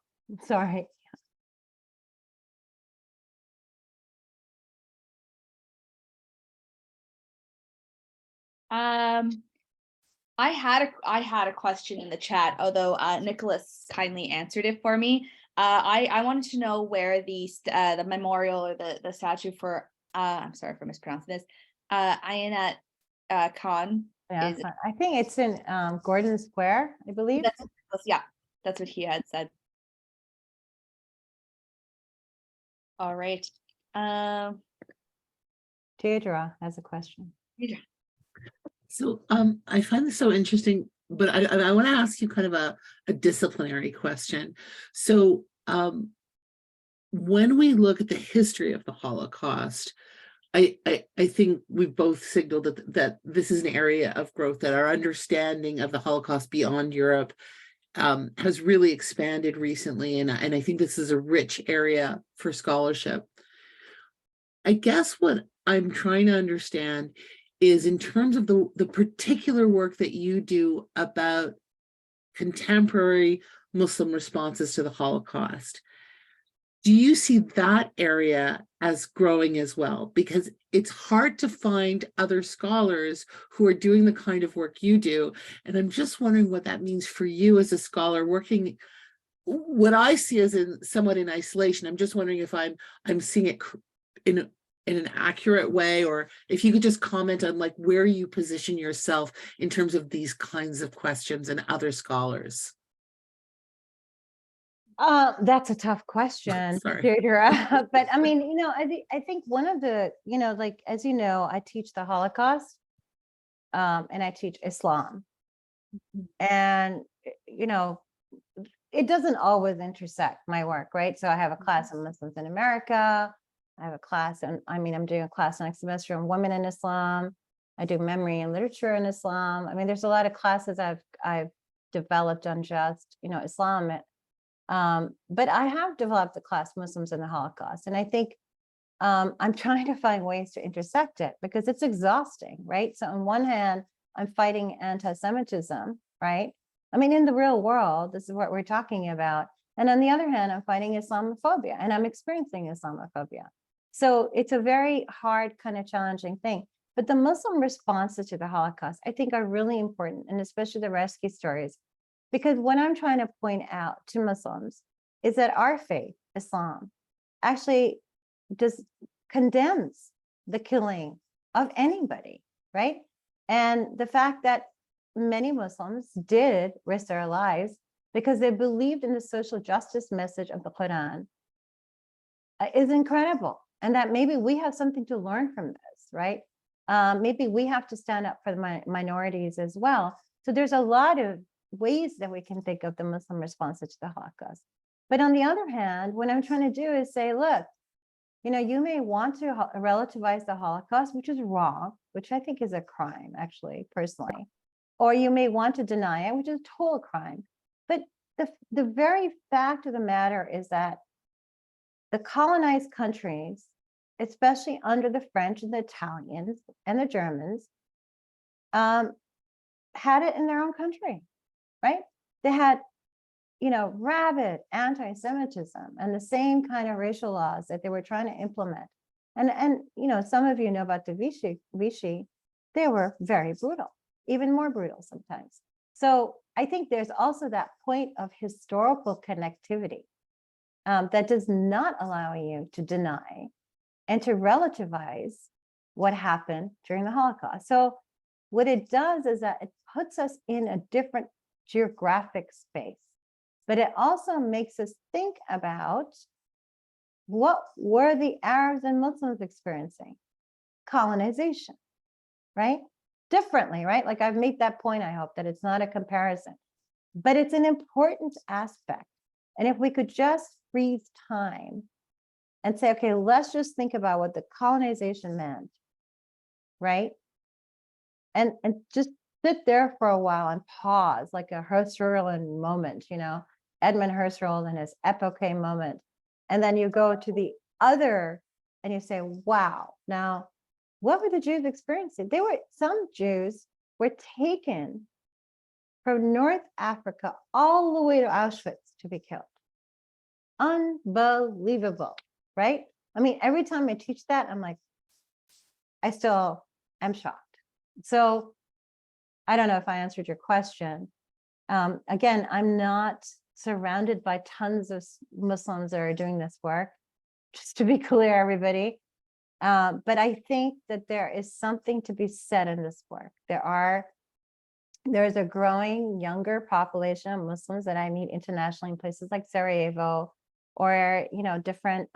Sorry. I had a question in the chat, although Nicholas kindly answered it for me. I wanted to know where the memorial or the statue for I'm sorry for mispronouncing this, Ayana Khan. Yeah, I think it's in Gordon Square, I believe. That's what he had said. All right. Deirdre has a question. So I find this so interesting, but I want to ask you kind of a disciplinary question. So when we look at the history of the Holocaust, I think we've both signaled that this is an area of growth, that our understanding of the Holocaust beyond Europe has really expanded recently, and I think this is a rich area for scholarship. I guess what I'm trying to understand is, in terms of the particular work that you do about contemporary Muslim responses to the Holocaust, do you see that area as growing as well? Because it's hard to find other scholars who are doing the kind of work you do. And I'm just wondering what that means for you as a scholar working, what I see as somewhat in isolation. I'm just wondering if I'm seeing it in an accurate way, or if you could just comment on like where you position yourself in terms of these kinds of questions and other scholars. That's a tough question, Deirdre. But I mean, I think one of the, like, as you know, I teach the Holocaust. and I teach Islam. And, it doesn't always intersect my work, right? So I have a class on Muslims in America. I have a class, and I'm doing a class next semester on women in Islam. I do memory and literature in Islam. I mean, there's a lot of classes I've developed on just, Islam. But I have developed the class Muslims in the Holocaust. And I think I'm trying to find ways to intersect it because it's exhausting, right? So on one hand, I'm fighting anti-Semitism, right? I mean, in the real world, this is what we're talking about. And on the other hand, I'm fighting Islamophobia and I'm experiencing Islamophobia. So it's a very hard, kind of challenging thing. But the Muslim responses to the Holocaust, I think, are really important, and especially the rescue stories, because what I'm trying to point out to Muslims is that our faith, Islam, actually just condemns the killing of anybody, right? And the fact that many Muslims did risk their lives because they believed in the social justice message of the Quran is incredible. And that maybe we have something to learn from this, right? Maybe we have to stand up for the minorities as well. So there's a lot of ways that we can think of the Muslim response to the Holocaust. But on the other hand, what I'm trying to do is say, look, you may want to relativize the Holocaust, which is wrong, which I think is a crime, actually, personally. Or you may want to deny it, which is a total crime. But the very fact of the matter is that the colonized countries, especially under the French and the Italians and the Germans, had it in their own country, right? They had, rabid anti-Semitism and the same kind of racial laws that they were trying to implement. And some of you know about the Vichy, they were very brutal, even more brutal sometimes. So I think there's also that point of historical connectivity that does not allow you to deny and to relativize what happened during the Holocaust. So what it does is that it puts us in a different geographic space, but it also makes us think about what were the Arabs and Muslims experiencing? Colonization, right? Differently, right? Like I've made that point, I hope, that it's not a comparison, but it's an important aspect. And if we could just freeze time and say, okay, let's just think about what the colonization meant, right? And just sit there for a while and pause, like a Husserlian moment, Edmund Husserl and his epoche moment. And then you go to the other and you say, wow, now what were the Jews experiencing? Some Jews were taken from North Africa all the way to Auschwitz to be killed. Unbelievable, right? I mean, every time I teach that, I'm like, I still am shocked. So I don't know if I answered your question. Again, I'm not surrounded by tons of Muslims that are doing this work, just to be clear, everybody. But I think that there is something to be said in this work. There's a growing younger population of Muslims that I meet internationally in places like Sarajevo or, different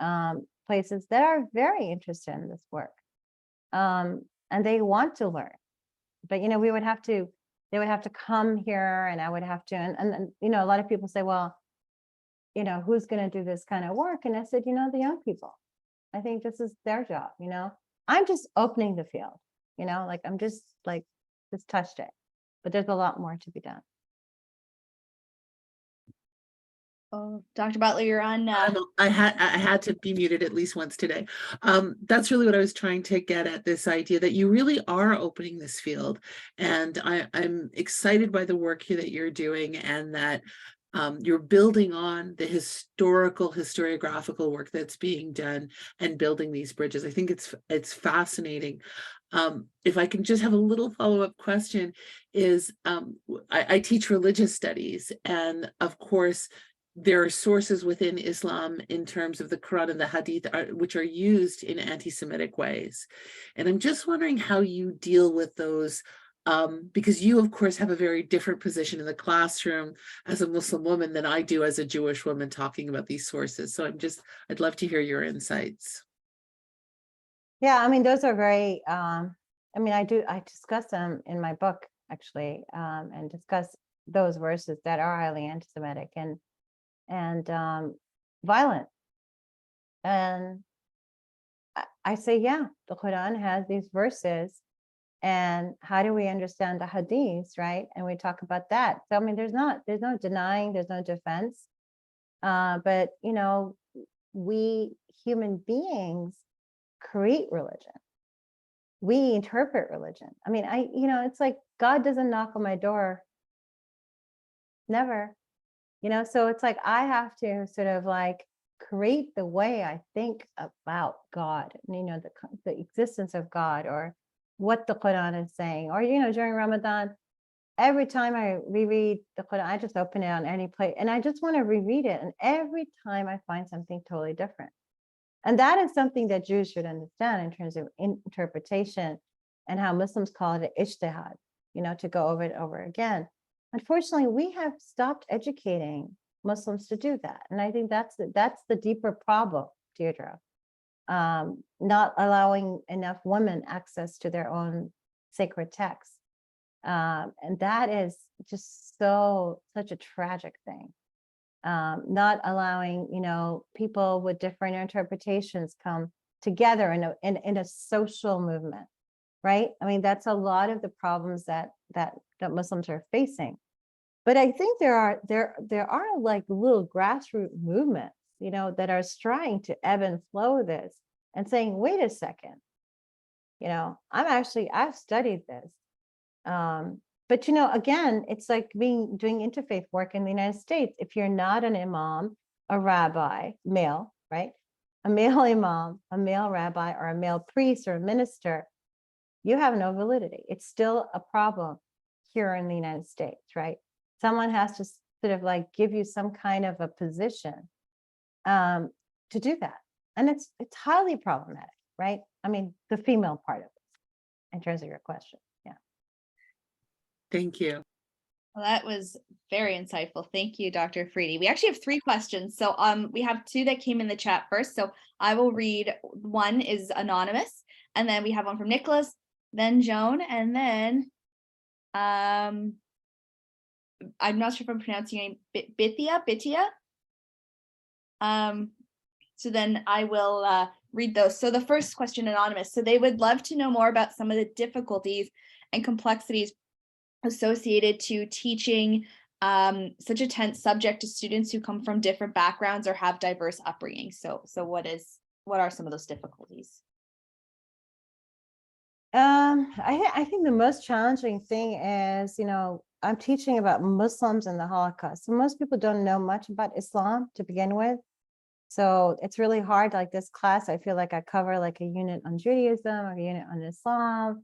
places that are very interested in this work. And they want to learn. But, they would have to come here and I would have to, and a lot of people say, well, who's going to do this kind of work? And I said, the young people. I think this is their job, I'm just opening the field, I'm just touched it, but there's a lot more to be done. Oh, Dr. Butler, you're on. I had to be muted at least once today. That's really what I was trying to get at, this idea that you really are opening this field. And I'm excited by the work here that you're doing, and that you're building on the historiographical work that's being done and building these bridges. I think it's fascinating. If I can just have a little follow-up question is, I teach religious studies, and of course, there are sources within Islam in terms of the Quran and the Hadith, which are used in anti-Semitic ways. And I'm just wondering how you deal with those, because you, of course, have a very different position in the classroom as a Muslim woman than I do as a Jewish woman talking about these sources. So I'd love to hear your insights. Yeah, those are very I mean, I discuss them in my book, actually, and discuss those verses that are highly anti-Semitic and violent. And I say, yeah, the Quran has these verses, and how do we understand the hadiths, right? And we talk about that. So I mean, there's no denying, there's no defense. But you know, we human beings create religion. We interpret religion. I mean, it's like God doesn't knock on my door. Never. So it's like I have to sort of like create the way I think about God, the existence of God, or what the Quran is saying. Or, during Ramadan, every time I reread the Quran, I just open it on any place and I just want to reread it. And every time I find something totally different. And that is something that Jews should understand in terms of interpretation, and how Muslims call it ijtihad, to go over it over again. Unfortunately, we have stopped educating Muslims to do that. And I think that's the deeper problem, Deirdre. Not allowing enough women access to their own sacred texts. And that is just such a tragic thing. Not allowing, people with different interpretations come together in a social movement, right? I mean, that's a lot of the problems that Muslims are facing. But I think there are like little grassroots movements, that are trying to ebb and flow this and saying, wait a second, I've studied this. But again, it's like doing interfaith work in the United States. If you're not an imam, a rabbi, male, right? A male imam, a male rabbi, or a male priest or a minister, you have no validity. It's still a problem here in the United States, right? Someone has to sort of like give you some kind of a position to do that. And it's highly problematic, right? I mean, the female part of it, in terms of your question. Yeah. Thank you. Well, that was very insightful. Thank you, Dr. Afridi. We actually have 3 questions. So we have 2 that came in the chat first. So I will read. One is anonymous, and then we have one from Nicholas, then Joan, and then I'm not sure if I'm pronouncing your name, Bithia. So then I will read those. So the first question, anonymous. So they would love to know more about some of the difficulties and complexities associated to teaching such a tense subject to students who come from different backgrounds or have diverse upbringing. So what are some of those difficulties? I think the most challenging thing is, I'm teaching about Muslims and the Holocaust. So most people don't know much about Islam to begin with. So it's really hard. Like this class, I feel like I cover like a unit on Judaism or a unit on Islam,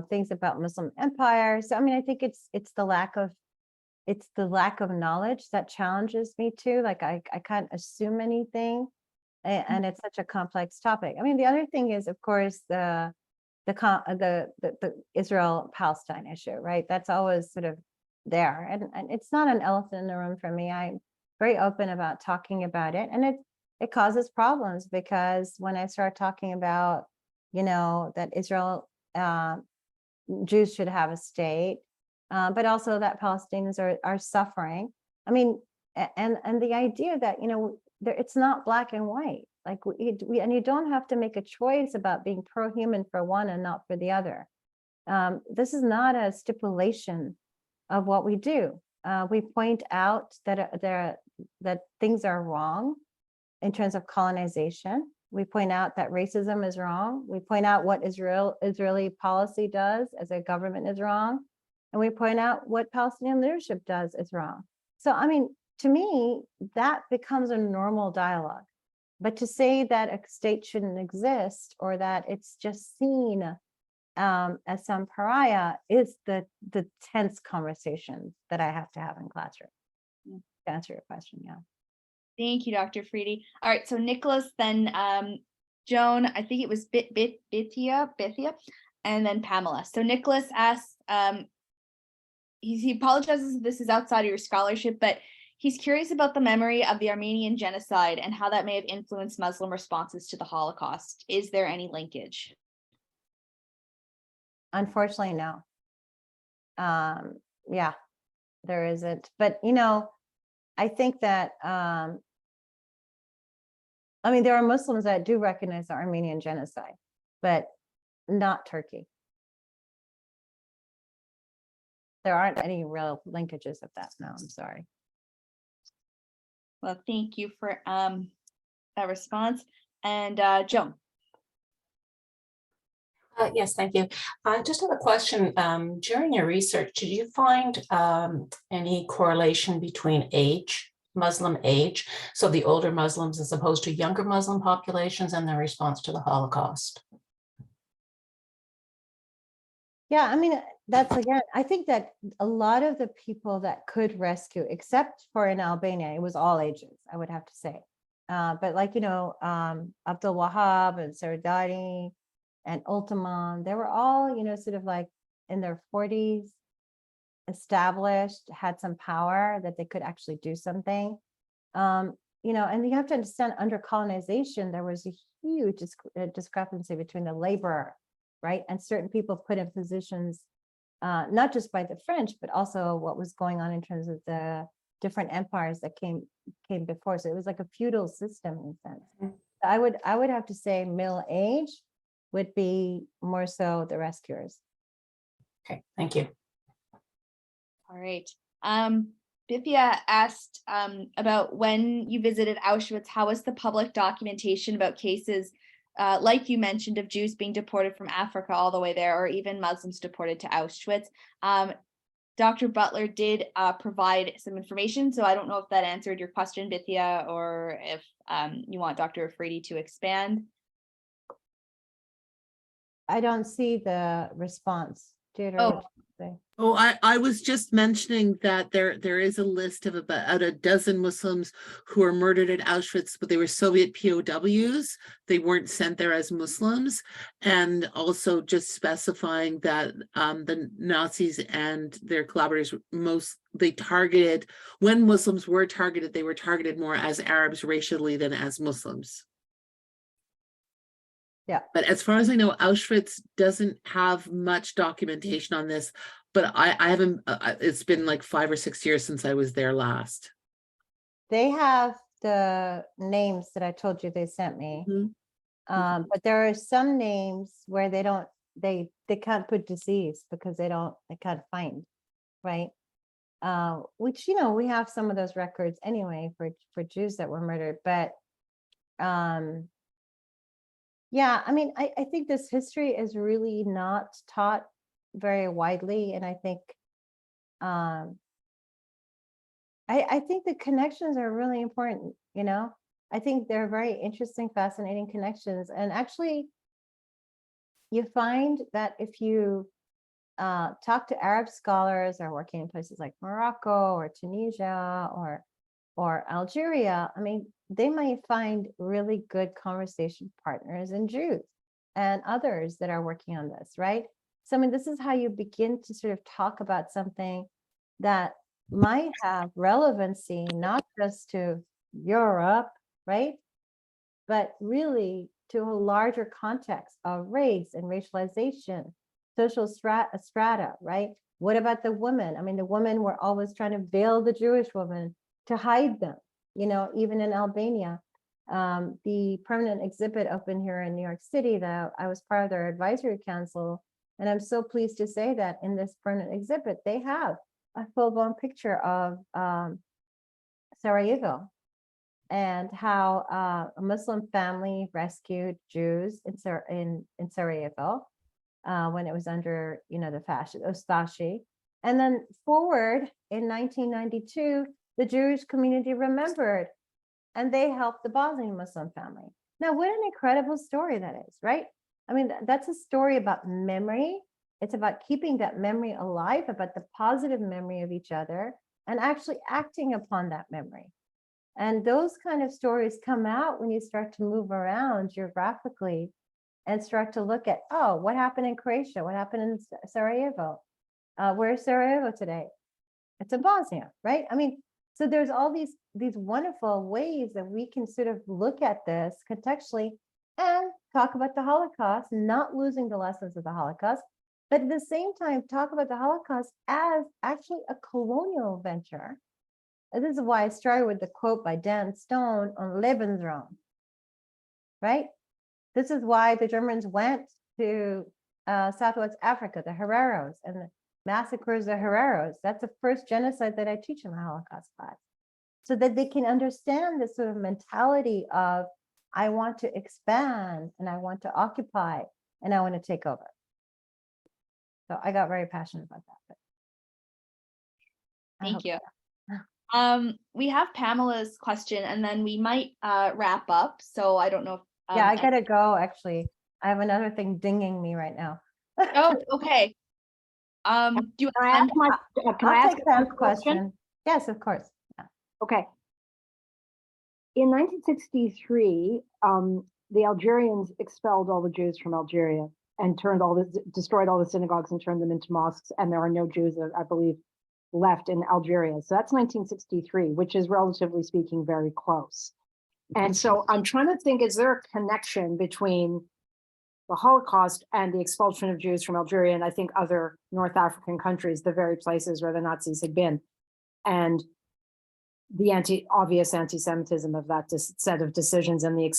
things about Muslim empire. So I mean, I think it's the lack of knowledge that challenges me too. Like I can't assume anything, and it's such a complex topic. I mean, the other thing is, of course, the Israel-Palestine issue, right? That's always sort of there, and it's not an elephant in the room for me. I'm very open about talking about it, and it causes problems because when I start talking about, that Israel Jews should have a state, but also that Palestinians are suffering. I mean, and the idea that it's not black and white. Like and you don't have to make a choice about being pro-human for one and not for the other. This is not a stipulation of what we do. We point out that things are wrong in terms of colonization. We point out that racism is wrong. We point out what Israeli policy does as a government is wrong. And we point out what Palestinian leadership does is wrong. So, I mean, to me, that becomes a normal dialogue. But to say that a state shouldn't exist or that it's just seen as some pariah is the tense conversation that I have to have in classroom. To answer your question, yeah. Thank you, Dr. Afridi. All right, so Nicholas, then Joan, I think it was Bithia, and then Pamela. So Nicholas asks, he apologizes if this is outside of your scholarship, but he's curious about the memory of the Armenian genocide and how that may have influenced Muslim responses to the Holocaust. Is there any linkage? Unfortunately, no. Yeah, there isn't. But, I think that, I mean, there are Muslims that do recognize the Armenian genocide, but not Turkey. There aren't any real linkages of that. No, I'm sorry. Well, thank you for that response. And Joan. Yes, thank you. I just have a question. During your research, did you find any correlation between age, Muslim age, so the older Muslims as opposed to younger Muslim populations and their response to the Holocaust? Yeah, I mean, that's again, I think that a lot of the people that could rescue, except for in Albania, it was all ages, I would have to say. But like, Abdul Wahab and Sardari and Ultiman, they were all, sort of like in their 40s, established, had some power that they could actually do something. And you have to understand, under colonization, there was a huge discrepancy between the laborer, right, and certain people put in positions, not just by the French, but also what was going on in terms of the different empires that came before. So it was like a feudal system in a sense. Mm-hmm. I would have to say middle age would be more so the rescuers. Okay, thank you. All right. Bithia asked about when you visited Auschwitz, how was the public documentation about cases like you mentioned of Jews being deported from Africa all the way there, or even Muslims deported to Auschwitz? Dr. Butler did provide some information, so I don't know if that answered your question, Bithia, or if you want Dr. Afridi to expand. I don't see the response. Deirdre, Oh. what did you say? Oh, I was just mentioning that there is a list of about a dozen Muslims who were murdered at Auschwitz, but they were Soviet POWs. They weren't sent there as Muslims, and also just specifying that the Nazis and their collaborators they targeted, when Muslims were targeted, they were targeted more as Arabs racially than as Muslims. Yeah. But as far as I know, Auschwitz doesn't have much documentation on this, but I haven't, it's been like 5 or 6 years since I was there last. They have the names that I told you they sent me. Mm-hmm. But there are some names where they can't put disease because they can't find, right? Which, we have some of those records anyway for Jews that were murdered, but yeah, I mean, I think this history is really not taught very widely. And I think, I think the connections are really important, I think they're very interesting, fascinating connections. And actually, you find that if you talk to Arab scholars or working in places like Morocco or Tunisia or Algeria, I mean, they might find really good conversation partners in Jews and others that are working on this, right? So, I mean, this is how you begin to sort of talk about something that might have relevancy, not just to Europe, right? But really to a larger context of race and racialization, social strata, right? What about the women? I mean, the women were always trying to veil the Jewish women to hide them, even in Albania. The permanent exhibit open here in New York City, that I was part of their advisory council. And I'm so pleased to say that in this permanent exhibit, they have a full-blown picture of Sarajevo and how a Muslim family rescued Jews in Sarajevo when it was under, the fascist Ustashi. And then forward in 1992, the Jewish community remembered, and they helped the Bosnian Muslim family. Now, what an incredible story that is, right? I mean, that's a story about memory. It's about keeping that memory alive, about the positive memory of each other, and actually acting upon that memory. And those kind of stories come out when you start to move around geographically and start to look at, oh, what happened in Croatia? What happened in Sarajevo? Where's Sarajevo today? It's in Bosnia, right? I mean, so there's all these wonderful ways that we can sort of look at this contextually and talk about the Holocaust, not losing the lessons of the Holocaust, but at the same time, talk about the Holocaust as actually a colonial venture. And this is why I started with the quote by Dan Stone on Lebensraum, right? This is why the Germans went to Southwest Africa, the Hereros, and the massacres of Hereros. That's the first genocide that I teach in the Holocaust class, so that they can understand this sort of mentality of, I want to expand and I want to occupy and I want to take over. So I got very passionate about that. But I Thank hope- you. We have Pamela's question and then we might wrap up. So I don't know if Yeah, I gotta go, actually. I have another thing dinging me right now. Oh, okay. Do you Can I ask my, can I I'll ask take one Sam's question. Yes, of course. Yeah. Okay. In 1963, the Algerians expelled all the Jews from Algeria and destroyed all the synagogues and turned them into mosques. And there are no Jews, I believe, left in Algeria. So that's 1963, which is relatively speaking very close. And so I'm trying to think, is there a connection between the Holocaust and the expulsion of Jews from Algeria and I think other North African countries, the very places where the Nazis had been, and the obvious anti-Semitism of that set of decisions and the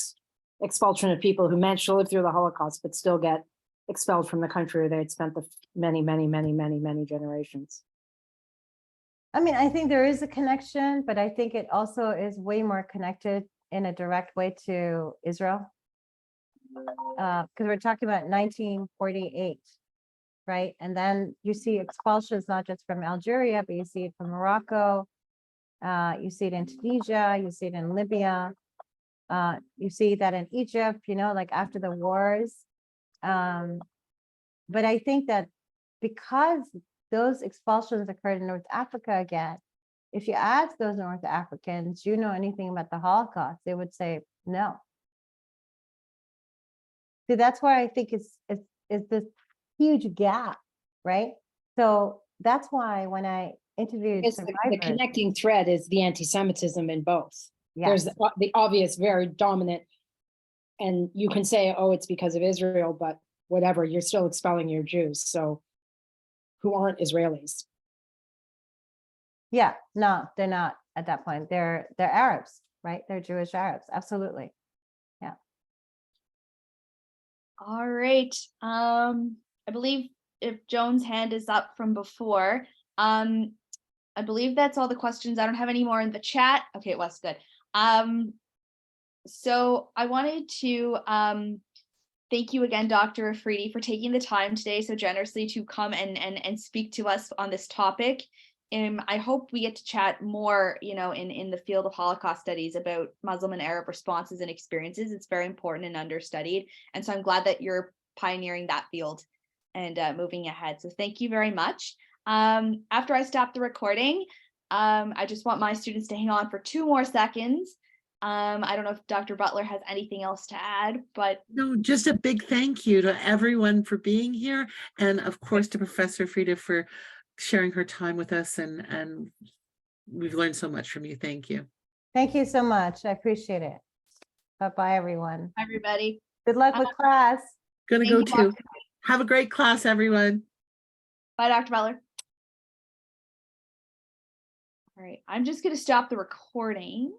expulsion of people who managed to live through the Holocaust but still get expelled from the country where they had spent the many generations? I mean, I think there is a connection, but I think it also is way more connected in a direct way to Israel. Because we're talking about 1948, right? And then you see expulsions not just from Algeria, but you see it from Morocco, you see it in Tunisia, you see it in Libya, you see that in Egypt, you know, like after the wars. But I think that because those expulsions occurred in North Africa again, if you ask those North Africans, do you know anything about the Holocaust? They would say no. So that's why I think it's this huge gap, right? So that's why when I interviewed The survivors, connecting thread is the anti-Semitism in both. yes, There's the obvious, very dominant, and you can say, oh, it's because of Israel, but whatever, you're still expelling your Jews, so who aren't Israelis. yeah, no, they're not at that point. They're Arabs, right? They're Jewish Arabs, absolutely. All right. I believe if Joan's hand is up from before, I believe that's all the questions. I don't have any more in the chat. Okay, it was good. So I wanted to thank you again, Dr. Afridi, for taking the time today so generously to come and speak to us on this topic. I hope we get to chat more, you know, in the field of Holocaust studies about Muslim and Arab responses and experiences. It's very important and understudied. And so I'm glad that you're pioneering that field and moving ahead. So thank you very much. After I stop the recording, I just want my students to hang on for 2 more seconds. I don't know if Dr. Butler has anything else to add, but No, just a big thank you to everyone for being here. And of course, to Professor Afridi for sharing her time with us. And we've learned so much from you. Thank you. Thank you so much. I appreciate it. Bye-bye, everyone. everybody. Good luck with class. Gonna Thank go you, too. Have a great class, everyone. Bye, Dr. Butler. All right, I'm just going to stop the recording.